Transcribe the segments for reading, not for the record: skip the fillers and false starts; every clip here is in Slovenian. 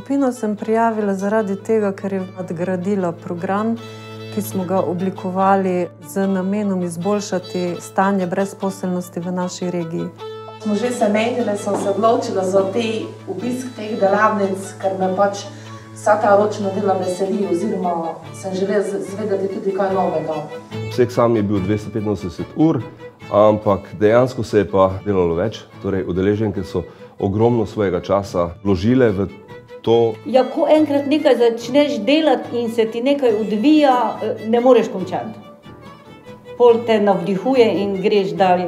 Skupino sem prijavila zaradi tega, ker je nadgradila program, ki smo ga oblikovali z namenom izboljšati stanje brezposelnosti v naši regiji. Smo že se menili, sem se odločila za obisk teh delavnic, ker me pač vsa ta ročna dela veseli, oziroma sem želela zvedeti tudi kaj novega. Obseg sam je bil 285 ur, ampak dejansko se je pa delalo več. Torej, udeleženke so ogromno svojega časa vložile v to. Ja, ko enkrat nekaj začneš delati in se ti nekaj odvija, ne moreš končati. Pol te navdihuje in greš dalje.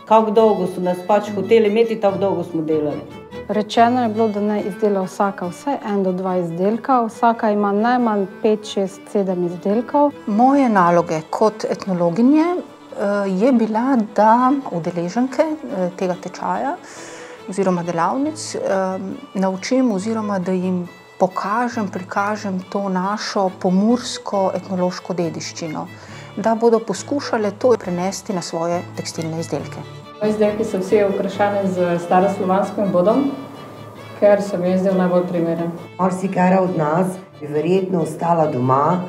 Kako dolgo so nas pač hoteli imeti, tako dolgo smo delali. Rečeno je bilo, da naj izdela vsaka vsaj 1 do 2 izdelka, vsaka ima najmanj 5, 6, 7 izdelkov. Moje naloge kot etnologinje je bila, da udeleženke tega tečaja oziroma delavnic naučim oziroma da jim pokažem, prikažem to našo pomursko etnološko dediščino, da bodo poskušale to prenesti na svoje tekstilne izdelke. Izdelki so vsi okrašeni z staroslovanskim bodom, ker se mi je zdel najbolj primeren. Marsikara od nas je verjetno ostala doma,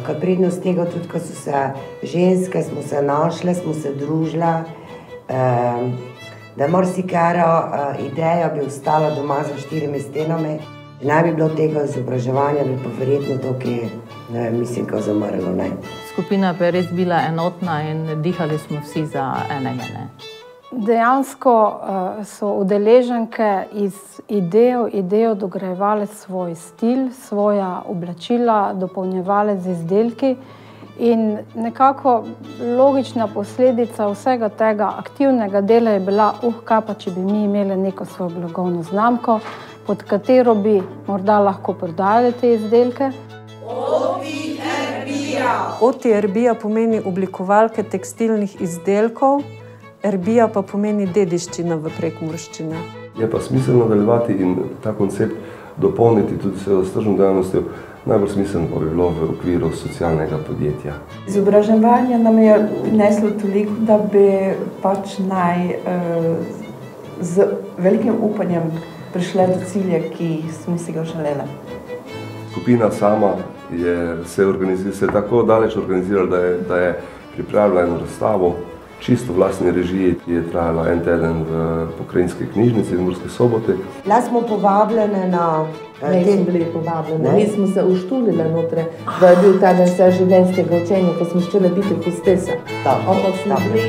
kot prednost tega tudi, ko so se ženske, smo se našle, smo se družile, da marsikara ideja bi ostala doma za 4 stenami. Če ne bi bilo tega izobraževanja, bi pa verjetno to, ki mislim, ko zamrlo. Skupina pa je res bila enotna in dihali smo vsi za enega. Dejansko so udeleženke iz idejo dograjevale svoj stil, svoja oblačila, dopolnjevale z izdelki in nekako logična posledica vsega tega aktivnega dela je bila, kaj pa, če bi mi imeli neko svojo blagovno znamko, pod katero bi morda lahko prodajali te izdelke. Oti Erbija! Oti Erbija pomeni oblikovalke tekstilnih izdelkov, Erbija pa pomeni dediščina v prekmurščini. Je pa smiselno nadaljevati in ta koncept dopolniti tudi s tržno dejavnostjo. Najbolj smiselno pa bi bilo v okviru socialnega podjetja. Izobraževanje nam je prineslo toliko, da bi pač naj z velikim upanjem prišle do cilja, ki smo si ga želeli. Skupina sama se je tako daleč organizirala, da je pripravila eno razstavo, čisto v lastni režiji, ki je trajala 1 teden v pokrajinski knjižnici v Murski Soboti. Bila smo povabljene na... Ne smo bili povabljene, mi smo se uštulile notre, da je bil ta dan vseživljenjskega učenja, ko smo štele biti hostesa. Ampak smo bili